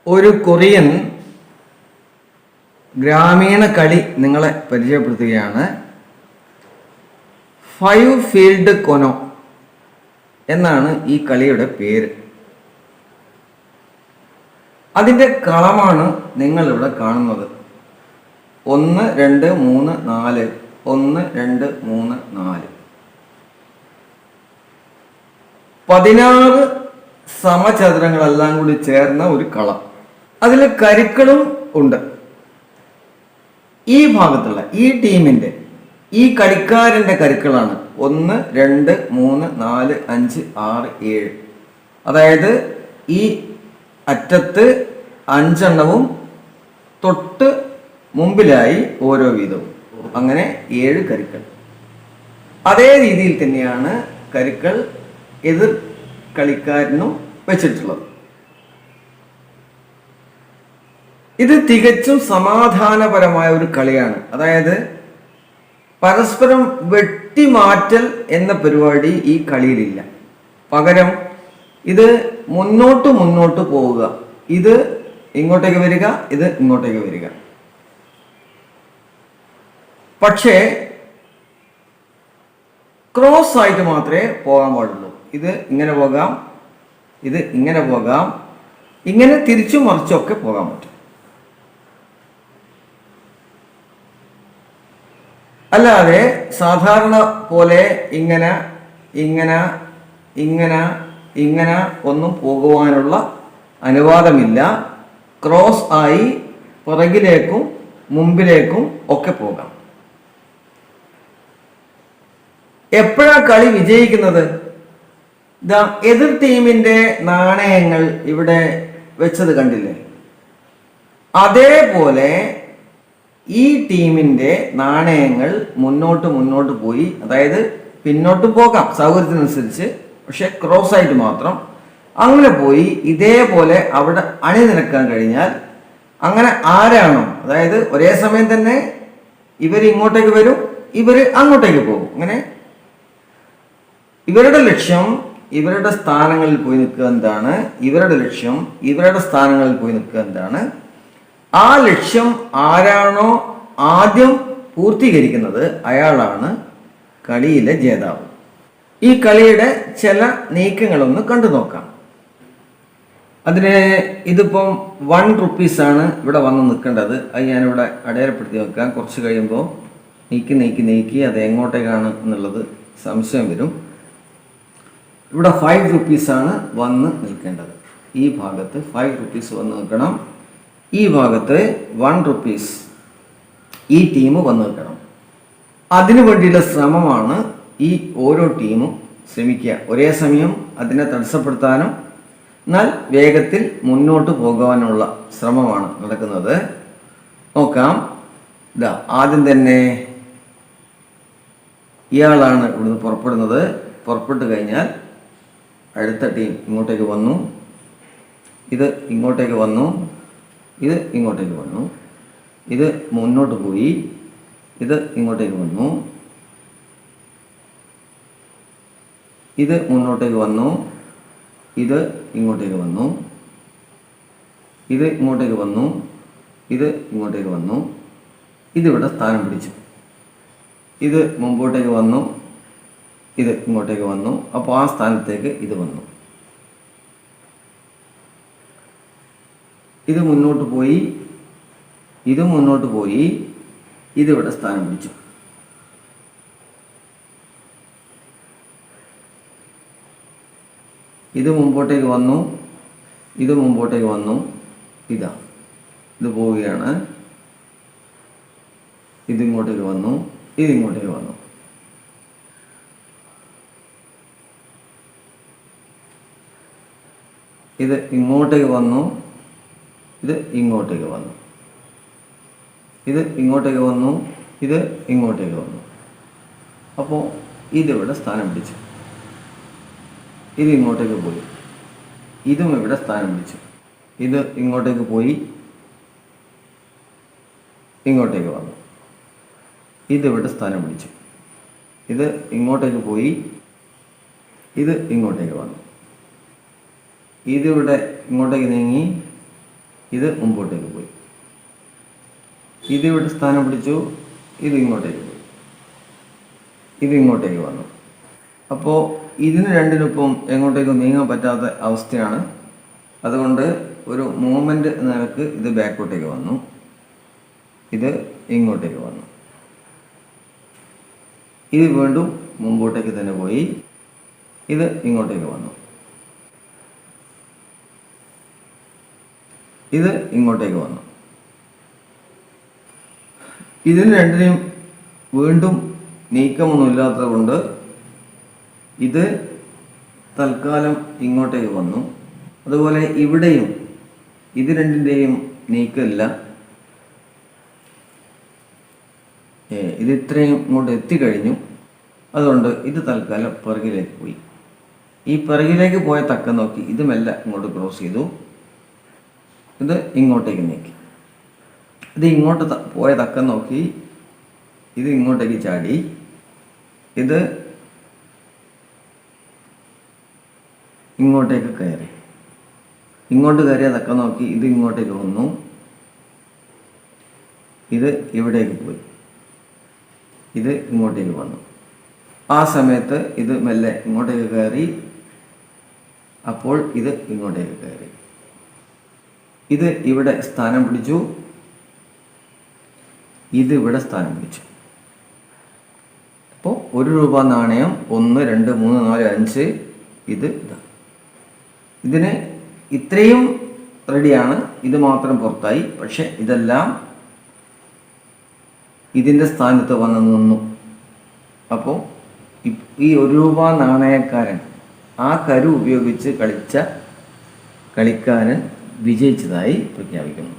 ഒരു കൊറിയൻ ഗ്രാമീണ കളി നിങ്ങളെ പരിചയപ്പെടുത്തുകയാണ്. 5 ഫീൽഡ് കൊനോ എന്നാണ് ഈ കളിയുടെ പേര്. അതിൻ്റെ കളമാണ് നിങ്ങളിവിടെ കാണുന്നത്. 1 2 3 4 1 2 3 4 16 സമചതുരങ്ങളെല്ലാം കൂടി ചേർന്ന ഒരു കളം. അതിൽ കരുക്കളും ഉണ്ട്. ഈ ഭാഗത്തുള്ള ഈ ടീമിൻ്റെ ഈ കളിക്കാരൻ്റെ കരുക്കളാണ് 1 2 3 4 5 6 7. അതായത് ഈ അറ്റത്ത് 5 എണ്ണവും തൊട്ട് മുമ്പിലായി ഓരോ വീതവും, അങ്ങനെ 7 കരുക്കൾ. അതേ രീതിയിൽ തന്നെയാണ് കരുക്കൾ എതിർ കളിക്കാരനും വെച്ചിട്ടുള്ളത്. ഇത് തികച്ചും സമാധാനപരമായ ഒരു കളിയാണ്. അതായത് പരസ്പരം വെട്ടിമാറ്റൽ എന്ന പരിപാടി ഈ കളിയിലില്ല. പകരം ഇത് മുന്നോട്ട് പോവുക, ഇത് ഇങ്ങോട്ടേക്ക് വരിക, ഇത് ഇങ്ങോട്ടേക്ക് വരിക. പക്ഷേ ക്രോസ് ആയിട്ട് മാത്രമേ പോകാൻ പാടുള്ളൂ. ഇത് ഇങ്ങനെ പോകാം, ഇത് ഇങ്ങനെ പോകാം, ഇങ്ങനെ തിരിച്ചു മറിച്ചൊക്കെ പോകാൻ പറ്റും. അല്ലാതെ സാധാരണ പോലെ ഇങ്ങനെ ഇങ്ങനെ ഇങ്ങനെ ഇങ്ങനെ ഒന്നും പോകുവാനുള്ള അനുവാദമില്ല. ക്രോസ് ആയി പുറകിലേക്കും മുമ്പിലേക്കും ഒക്കെ പോകാം. എപ്പോഴാ കളി വിജയിക്കുന്നത്? എതിർ ടീമിന്റെ നാണയങ്ങൾ ഇവിടെ വെച്ചത് കണ്ടില്ലേ? അതേപോലെ ഈ ടീമിന്റെ നാണയങ്ങൾ മുന്നോട്ട് പോയി, അതായത് പിന്നോട്ട് പോകാം സൗകര്യത്തിനനുസരിച്ച്, പക്ഷെ ക്രോസ് ആയിട്ട് മാത്രം അങ്ങനെ പോയി ഇതേപോലെ അവിടെ അണിനിരക്കാൻ കഴിഞ്ഞാൽ, അങ്ങനെ ആരാണോ, അതായത് ഒരേ സമയം തന്നെ ഇവർ ഇങ്ങോട്ടേക്ക് വരും, ഇവർ അങ്ങോട്ടേക്ക് പോകും. അങ്ങനെ ഇവരുടെ ലക്ഷ്യം ഇവരുടെ സ്ഥാനങ്ങളിൽ പോയി നിൽക്കുക എന്താണ്, ഇവരുടെ ലക്ഷ്യം ഇവരുടെ സ്ഥാനങ്ങളിൽ പോയി നിൽക്കുക എന്താണ്. ആ ലക്ഷ്യം ആരാണോ ആദ്യം പൂർത്തീകരിക്കുന്നത് അയാളാണ് കളിയിലെ ജേതാവ്. ഈ കളിയുടെ ചില നീക്കങ്ങളൊന്ന് കണ്ടു നോക്കാം. അതിന് ഇതിപ്പം 1 റുപ്പീസാണ് ഇവിടെ വന്ന് നിൽക്കേണ്ടത്. അത് ഞാനിവിടെ അടയാളപ്പെടുത്തി വെക്കാം. കുറച്ച് കഴിയുമ്പോൾ നീക്കി അത് എങ്ങോട്ടേക്കാണ് എന്നുള്ളത് സംശയം വരും. ഇവിടെ 5 റുപ്പീസാണ് വന്ന് നിൽക്കേണ്ടത്. ഈ ഭാഗത്ത് 5 റുപ്പീസ് വന്ന് നിൽക്കണം. ഈ ഭാഗത്ത് 1 റുപ്പീസ് ഈ ടീം വന്ന് നിൽക്കണം. അതിനു വേണ്ടിയുള്ള ശ്രമമാണ് ഈ ഓരോ ടീമും ശ്രമിക്കുക. ഒരേ സമയം അതിനെ തടസ്സപ്പെടുത്താനും എന്നാൽ വേഗത്തിൽ മുന്നോട്ട് പോകാനുള്ള ശ്രമമാണ് നടക്കുന്നത്. നോക്കാം. ആദ്യം തന്നെ ഇയാളാണ് ഇവിടുന്ന് പുറപ്പെടുന്നത്. പുറപ്പെട്ടു കഴിഞ്ഞാൽ അടുത്ത ടീം ഇങ്ങോട്ടേക്ക് വന്നു, ഇത് ഇങ്ങോട്ടേക്ക് വന്നു, ഇത് ഇങ്ങോട്ടേക്ക് വന്നു, ഇത് മുന്നോട്ട് പോയി, ഇത് ഇങ്ങോട്ടേക്ക് വന്നു, ഇത് മുന്നോട്ടേക്ക് വന്നു, ഇത് ഇങ്ങോട്ടേക്ക് വന്നു, ഇത് ഇങ്ങോട്ടേക്ക് വന്നു, ഇത് ഇങ്ങോട്ടേക്ക് വന്നു, ഇതിവിടെ സ്ഥാനം പിടിച്ചു, ഇത് മുമ്പോട്ടേക്ക് വന്നു, ഇത് ഇങ്ങോട്ടേക്ക് വന്നു. അപ്പോൾ ആ സ്ഥാനത്തേക്ക് ഇത് വന്നു. ഇത് മുന്നോട്ട് പോയി, ഇത് മുന്നോട്ട് പോയി, ഇതിവിടെ സ്ഥാനം പിടിച്ചു. ഇത് മുമ്പോട്ടേക്ക് വന്നു, ഇത് മുമ്പോട്ടേക്ക് വന്നു, ഇത് പോവുകയാണ്. ഇതിങ്ങോട്ടേക്ക് വന്നു, ഇതിങ്ങോട്ടേക്ക് വന്നു. ഇത് ഇങ്ങോട്ടേക്ക് വന്നു, ഇത് ഇങ്ങോട്ടേക്ക് വന്നു, ഇത് ഇങ്ങോട്ടേക്ക് വന്നു, ഇത് ഇങ്ങോട്ടേക്ക് വന്നു. അപ്പോൾ ഇതിവിടെ സ്ഥാനം പിടിച്ചു. ഇത് ഇങ്ങോട്ടേക്ക് പോയി, ഇതും ഇവിടെ സ്ഥാനം പിടിച്ചു. ഇത് ഇങ്ങോട്ടേക്ക് പോയി, ഇങ്ങോട്ടേക്ക് വന്നു, ഇതിവിടെ സ്ഥാനം പിടിച്ചു. ഇത് ഇങ്ങോട്ടേക്ക് പോയി, ഇത് ഇങ്ങോട്ടേക്ക് വന്നു, ഇതിവിടെ ഇങ്ങോട്ടേക്ക് നീങ്ങി, ഇത് മുമ്പോട്ടേക്ക് പോയി. ഇതിവിടെ സ്ഥാനം പിടിച്ചു, ഇത് ഇങ്ങോട്ടേക്ക് പോയി, ഇത് ഇങ്ങോട്ടേക്ക് വന്നു. അപ്പോൾ ഇതിന് രണ്ടിനൊപ്പം എങ്ങോട്ടേക്കും നീങ്ങാൻ പറ്റാത്ത അവസ്ഥയാണ്. അതുകൊണ്ട് ഒരു മൂവ്മെൻറ്റ് നിലക്ക് ഇത് ബാക്കോട്ടേക്ക് വന്നു, ഇത് ഇങ്ങോട്ടേക്ക് വന്നു, ഇത് വീണ്ടും മുമ്പോട്ടേക്ക് തന്നെ പോയി, ഇത് ഇങ്ങോട്ടേക്ക് വന്നു, ഇത് ഇങ്ങോട്ടേക്ക് വന്നു. ഇതിന് രണ്ടിനെയും വീണ്ടും നീക്കമൊന്നുമില്ലാത്തത് കൊണ്ട് ഇത് തൽക്കാലം ഇങ്ങോട്ടേക്ക് വന്നു. അതുപോലെ ഇവിടെയും ഇത് രണ്ടിൻ്റെയും നീക്കമില്ല. ഇത് ഇത്രയും ഇങ്ങോട്ട് എത്തിക്കഴിഞ്ഞു. അതുകൊണ്ട് ഇത് തൽക്കാലം പിറകിലേക്ക് പോയി. ഈ പിറകിലേക്ക് പോയ തക്കം നോക്കി ഇത് മെല്ലെ ഇങ്ങോട്ട് ക്രോസ് ചെയ്തു, ഇത് ഇങ്ങോട്ടേക്ക് നീക്കി. ഇത് ഇങ്ങോട്ട് പോയ തക്കം നോക്കി ഇത് ഇങ്ങോട്ടേക്ക് ചാടി, ഇത് ഇങ്ങോട്ടേക്ക് കയറി. ഇങ്ങോട്ട് കയറിയ തക്കം നോക്കി ഇത് ഇങ്ങോട്ടേക്ക് വന്നു, ഇത് ഇവിടേക്ക് പോയി, ഇത് ഇങ്ങോട്ടേക്ക് വന്നു. ആ സമയത്ത് ഇത് മെല്ലെ ഇങ്ങോട്ടേക്ക് കയറി, അപ്പോൾ ഇത് ഇങ്ങോട്ടേക്ക് കയറി, ഇത് ഇവിടെ സ്ഥാനം പിടിച്ചു, ഇത് ഇവിടെ സ്ഥാനം പിടിച്ചു. അപ്പോൾ 1 രൂപ നാണയം 1, 2, 3, 4, 5 ഇത് ഇതാ. ഇതിന് ഇത്രയും റെഡിയാണ്, ഇത് മാത്രം പുറത്തായി. പക്ഷെ ഇതെല്ലാം ഇതിൻ്റെ സ്ഥാനത്ത് വന്ന് നിന്നു. അപ്പോൾ ഈ 1 രൂപ നാണയക്കാരൻ ആ കരു ഉപയോഗിച്ച് കളിച്ച കളിക്കാരൻ വിജയിച്ചതായി പ്രഖ്യാപിക്കുന്നു.